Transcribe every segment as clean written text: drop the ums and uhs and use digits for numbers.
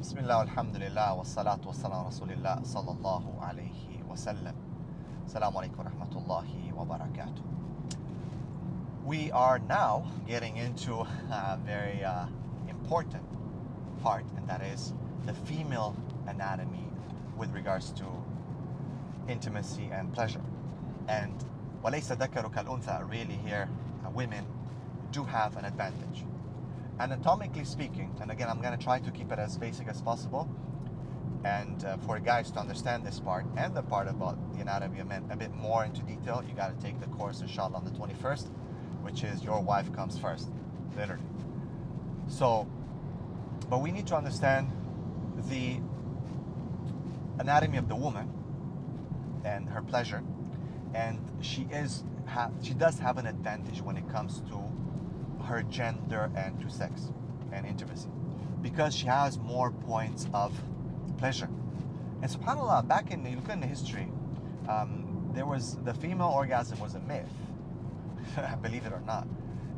Bismillah, alhamdulillah, wa salatu wa salam rasulillah sallallahu alayhi wa sallam. Assalamu alaikum wa rahmatullahi wa barakatuh. We are now getting into a very important part, and that is the female anatomy with regards to intimacy and pleasure. And وَلَيْسَ ذَكَرُ كَالْأُنْثَى, really here, women do have an advantage. Anatomically speaking, and again, I'm going to try to keep it as basic as possible, and for guys to understand this part and the part about the anatomy of men a bit more into detail, you got to take the course, inshallah, on the 21st, which is Your Wife Comes First, literally. So, but we need to understand the anatomy of the woman and her pleasure, and she does have an advantage when it comes to her gender and to sex and intimacy, because she has more points of pleasure. And subhanAllah, back in, you look in the history, there was, the female orgasm was a myth, believe it or not.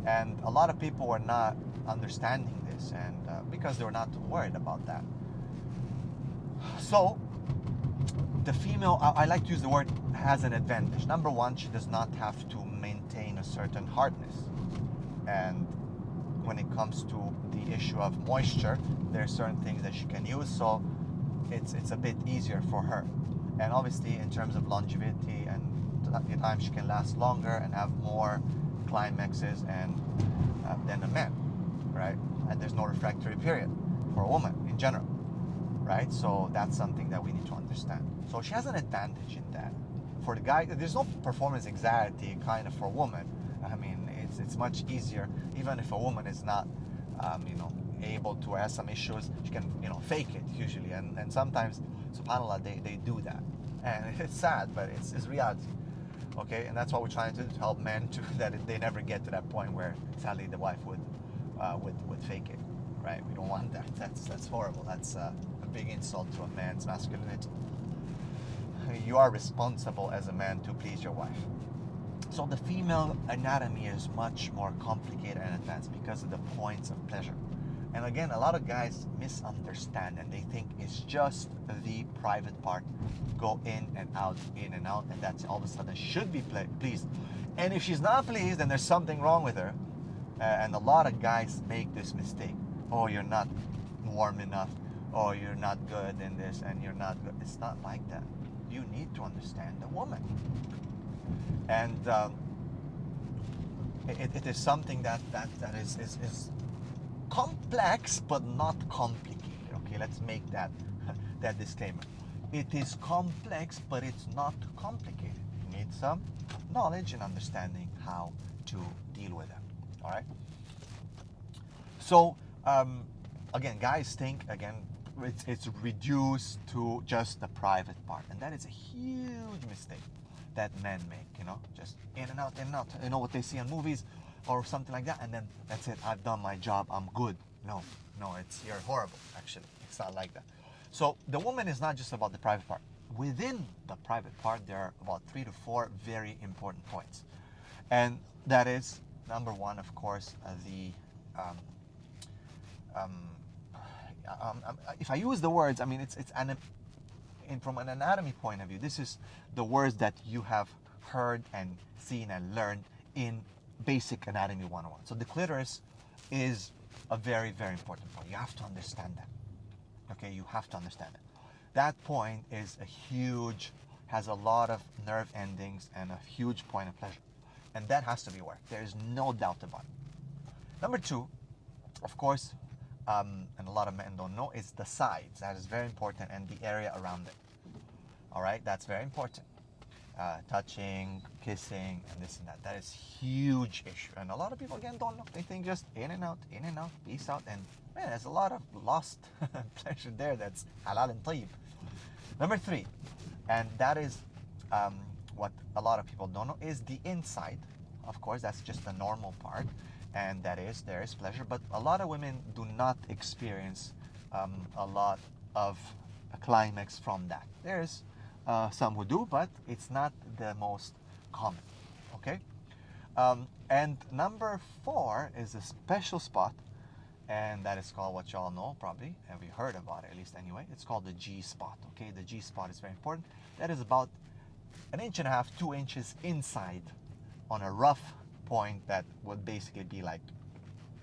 And a lot of people were not understanding this, and because they were not worried about that. So, the female, I like to use the word, has an advantage. Number one, she does not have to maintain a certain hardness. And when it comes to the issue of moisture, there are certain things that she can use, so it's a bit easier for her. And obviously, in terms of longevity and the time, she can last longer and have more climaxes and than a man, right? And there's no refractory period for a woman in general, right? So that's something that we need to understand. So she has an advantage in that. For the guy, there's no performance anxiety kind of for a woman. I mean, it's much easier, even if a woman is not, able to, have some issues, she can, fake it usually. And sometimes, subhanAllah, they do that. And it's sad, but it's reality. Okay, and that's what we're trying to do, to help men to that they never get to that point where sadly the wife would fake it, right? We don't want that. That's horrible. That's a big insult to a man's masculinity. You are responsible as a man to please your wife. So the female anatomy is much more complicated and advanced because of the points of pleasure. And again, a lot of guys misunderstand, and they think it's just the private part, go in and out, and that's all of a sudden should be pleased. And if she's not pleased, then there's something wrong with her. And a lot of guys make this mistake. Oh, you're not warm enough. Oh, you're not good in this, and you're not good. It's not like that. You need to understand the woman. And it is something that is complex but not complicated. Okay, let's make that disclaimer. It is complex, but it's not complicated. You need some knowledge and understanding how to deal with them. All right. So again, guys think it's reduced to just the private part, and that is a huge mistake that men make, just in and out, what they see on movies or something like that, and then that's it, I've done my job, I'm good. No, you're horrible, actually. It's not like that. So the woman is not just about the private part. Within the private part, there are about 3 to 4 very important points. And that is, number one, of course, if I use the words, I mean, from an anatomy point of view, this is the words that you have heard and seen and learned in basic anatomy 101. So the clitoris is a very, very important point. You have to understand that. Okay, you have to understand it. That point is has a lot of nerve endings and a huge point of pleasure. And that has to be worked. There is no doubt about it. Number 2, of course, and a lot of men don't know, is the sides. That is very important, and the area around it. All right, that's very important. Touching, kissing, and this and that. That is huge issue. And a lot of people, again, don't know. They think just in and out, peace out. And man, there's a lot of lost pleasure there that's halal and tayyib. Number 3, and that is what a lot of people don't know, is the inside. Of course, that's just the normal part. And there is pleasure. But a lot of women do not experience a lot of a climax from that. There's some who do, but it's not the most common. Okay? And number 4 is a special spot, And that is called, what you all know probably, have you heard about it at least anyway, it's called the G spot. Okay, the G spot is very important. That is about 1.5 inches, 2 inches inside on a rough point that would basically be like,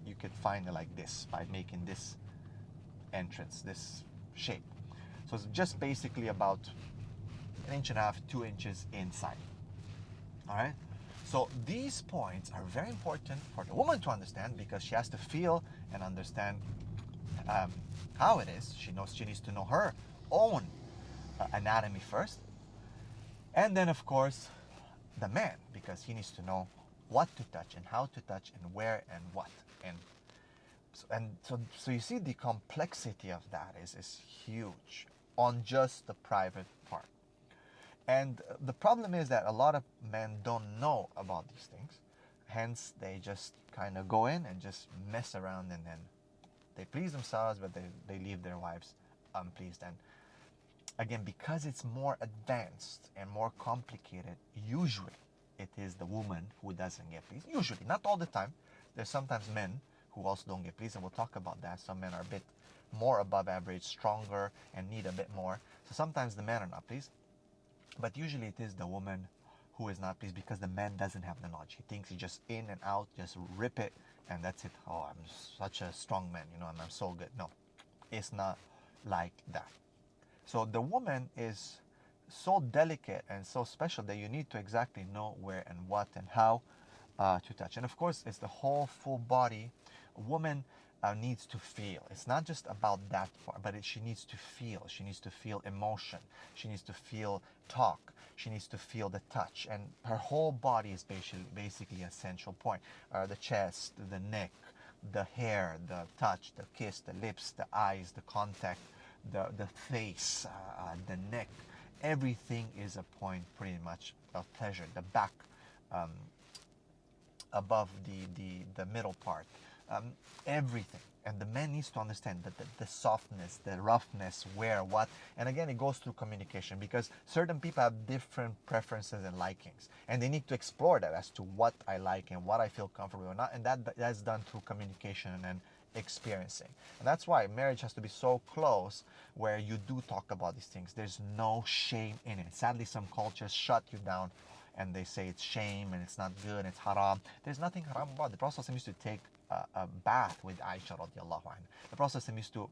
you could find it like this by making this entrance, this shape. So it's just basically about 1.5 inches, 2 inches inside. All right. So these points are very important for the woman to understand, because she has to feel and understand how it is. She needs to know her own anatomy first, and then of course the man, because he needs to know what to touch and how to touch and where and what. So you see, the complexity of that is huge on just the private part. And the problem is that a lot of men don't know about these things. Hence, they just kind of go in and just mess around, and then they please themselves, but they leave their wives unpleased. And again, because it's more advanced and more complicated, usually it is the woman who doesn't get pleased. Usually, not all the time. There's sometimes men who also don't get pleased, and we'll talk about that. Some men are a bit more above average, stronger, and need a bit more. So sometimes the men are not pleased. But usually it is the woman who is not pleased, because the man doesn't have the knowledge. He thinks he just in and out, just rip it, and that's it. Oh, I'm such a strong man, and I'm so good. No, it's not like that. So the woman is so delicate and so special that you need to exactly know where and what and how to touch. And of course, it's the whole full body. A woman needs to feel. It's not just about that part, but she needs to feel. She needs to feel emotion. She needs to feel talk. She needs to feel the touch. And her whole body is basically a central point. The chest, the neck, the hair, the touch, the kiss, the lips, the eyes, the contact, the face, the neck. Everything is a point pretty much of pleasure. The back, above the middle part. Everything. And the man needs to understand that the softness, the roughness, where, what. And again, it goes through communication, because certain people have different preferences and likings, and they need to explore that as to what I like and what I feel comfortable or not. And that's done through communication and experiencing. And that's why marriage has to be so close, where you do talk about these things. There's no shame in it. Sadly, some cultures shut you down and they say it's shame and it's not good, it's haram. There's nothing haram about it. The Prophet used to take a bath with Aisha radiallahu anha. The Prophet used to,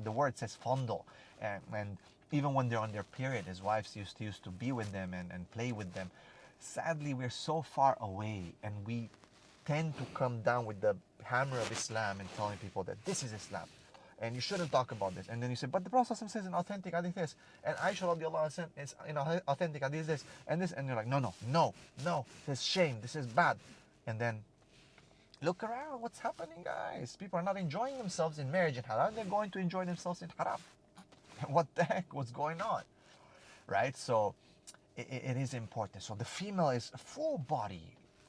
the word says fondle, and even when they're on their period, his wives used to be with them and play with them. Sadly, we're so far away, and we tend to come down with the hammer of Islam and telling people that this is Islam and you shouldn't talk about this. And then you say, but the Prophet says in authentic hadith this, and Aisha radiallahu anha is authentic hadith this, and you're like, no, this is shame, this is bad. And then look around, what's happening, guys? People are not enjoying themselves in marriage in halal, they're going to enjoy themselves in haram. What the heck, what's going on? Right? So it is important. So the female is full body,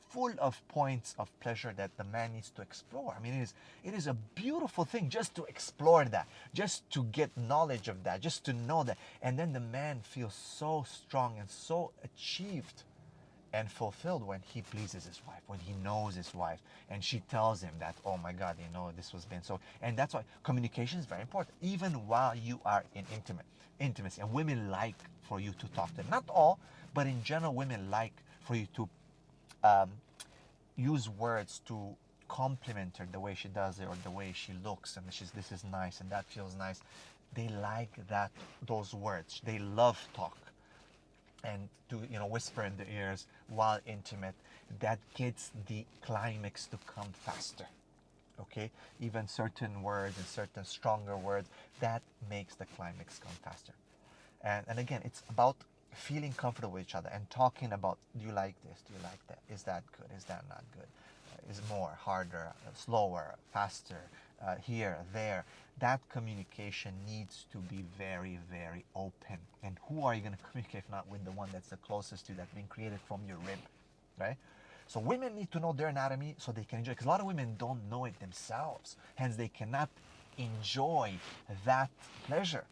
full of points of pleasure that the man needs to explore. It is a beautiful thing just to explore that, just to get knowledge of that, just to know that. And then the man feels so strong and so achieved and fulfilled when he pleases his wife, when he knows his wife and she tells him that, oh my God, this was been so. And that's why communication is very important, even while you are in intimacy. And women like for you to talk to them. Not all, but in general, women like for you to use words to compliment her, the way she does it, or the way she looks, and this is nice and that feels nice. They like those words. They love talk, and to whisper in the ears while intimate. That gets the climax to come faster. Okay, even certain words and certain stronger words, that makes the climax come faster. And again, it's about feeling comfortable with each other and talking about, do you like this? Do you like that? Is that good? Is that not good? Is more, harder, slower, faster, here, there? That communication needs to be very, very open. And who are you going to communicate if not with the one that's the closest to you, that's been created from your rib, right? So women need to know their anatomy so they can enjoy, because a lot of women don't know it themselves. Hence, they cannot enjoy that pleasure.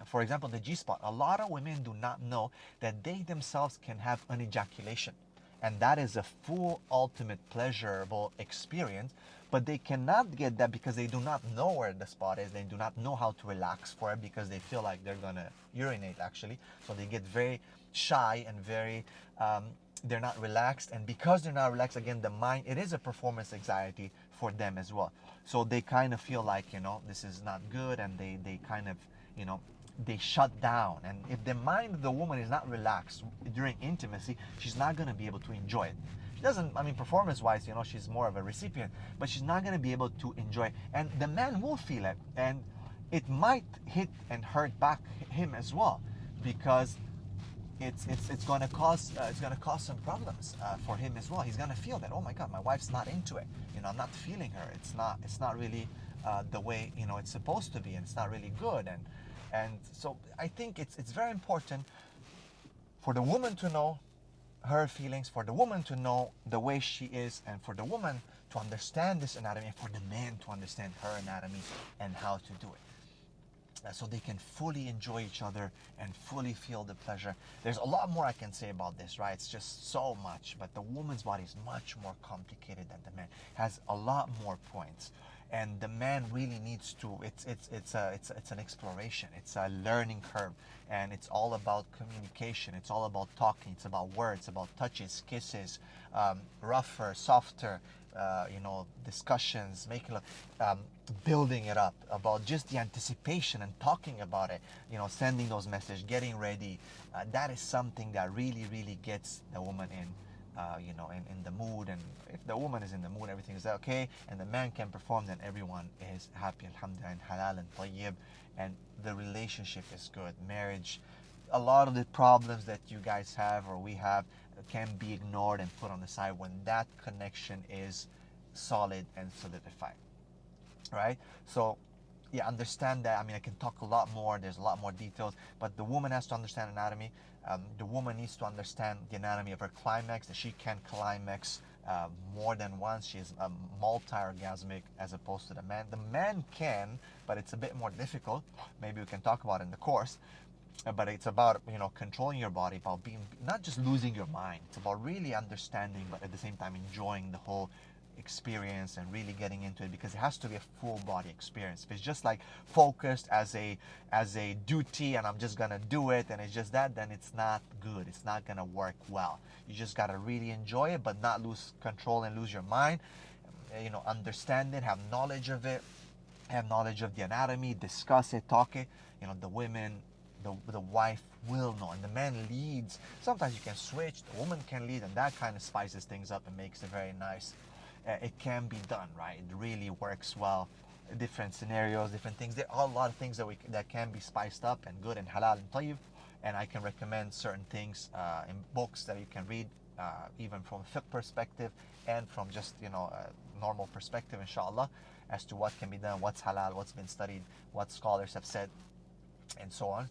For example, the G-spot. A lot of women do not know that they themselves can have an ejaculation. And that is a full, ultimate, pleasurable experience. But they cannot get that because they do not know where the spot is. They do not know how to relax for it because they feel like they're gonna urinate actually. So they get very shy and very they're not relaxed, and because they're not relaxed, again, the mind, it is a performance anxiety for them as well. So they kind of feel like, this is not good, and they kind of, they shut down. And if the mind of the woman is not relaxed during intimacy, she's not going to be able to enjoy it. She doesn't, performance wise, she's more of a recipient, but she's not going to be able to enjoy it. And the man will feel it, and it might hit and hurt back him as well, because it's going to cause some problems for him as well. He's going to feel that, oh my God, my wife's not into it. I'm not feeling her. It's not really the way it's supposed to be, and it's not really good. And so I think it's very important for the woman to know her feelings, for the woman to know the way she is, and for the woman to understand this anatomy, and for the man to understand her anatomy and how to do it. So they can fully enjoy each other and fully feel the pleasure. There's a lot more I can say about this, right? It's just so much, but the woman's body is much more complicated than the man. It has a lot more points, and the man really needs to. It's an exploration. It's a learning curve, and it's all about communication. It's all about talking. It's about words, about touches, kisses, rougher, softer. Discussions, making, building it up, about just the anticipation and talking about it, sending those messages, getting ready. That is something that really, really gets the woman in the mood. And if the woman is in the mood, everything is okay, and the man can perform, then everyone is happy, alhamdulillah, and halal and tayyib, and the relationship is good. Marriage, a lot of the problems that you guys have or we have can be ignored and put on the side when that connection is solid and solidified, right? So yeah, understand that. I can talk a lot more. There's a lot more details, but the woman has to understand anatomy. The woman needs to understand the anatomy of her climax, that she can climax more than once. She is multi-orgasmic as opposed to the man. The man can, but it's a bit more difficult. Maybe we can talk about it in the course. But it's about controlling your body, about being, not just losing your mind. It's about really understanding, but at the same time enjoying the whole experience and really getting into it, because it has to be a full body experience. If it's just like focused as a duty and I'm just gonna do it and it's just that, then it's not good. It's not gonna work well. You just gotta really enjoy it, but not lose control and lose your mind. Understand it, have knowledge of it, have knowledge of the anatomy, discuss it, talk it. The women, the wife will know, and the man leads. Sometimes you can switch, the woman can lead, and that kind of spices things up and makes it very nice. It can be done, right? It really works well. Different scenarios, different things. There are a lot of things that can be spiced up and good and halal and tayyib, and I can recommend certain things in books that you can read, even from a fiqh perspective and from just a normal perspective, inshallah, as to what can be done, what's halal, what's been studied, what scholars have said, and so on.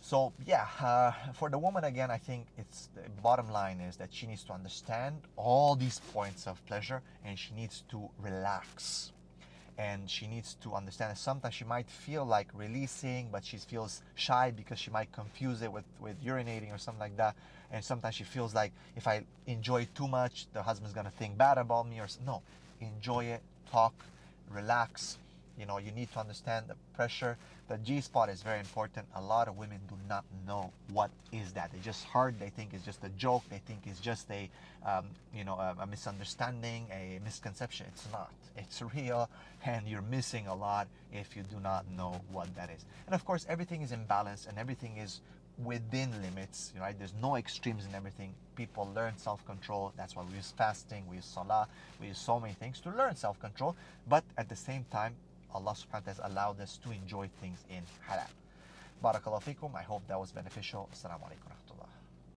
So yeah, for the woman, again, I think it's the bottom line is that she needs to understand all these points of pleasure, and she needs to relax, and she needs to understand that sometimes she might feel like releasing, but she feels shy because she might confuse it with urinating or something like that. And sometimes she feels like, if I enjoy too much, the husband's gonna think bad about me. Or no, enjoy it, talk, relax. You need to understand the pressure. The G-spot is very important. A lot of women do not know what is that. They just heard. They think it's just a joke. They think it's just a misunderstanding, a misconception. It's not. It's real, and you're missing a lot if you do not know what that is. And of course, everything is in balance, and everything is within limits, right? There's no extremes in everything. People learn self-control. That's why we use fasting, we use salah, we use so many things to learn self-control. But at the same time, Allah subhanahu wa ta'ala has allowed us to enjoy things in halal. Barakallahu fikum. I hope that was beneficial. Assalamu alaikum.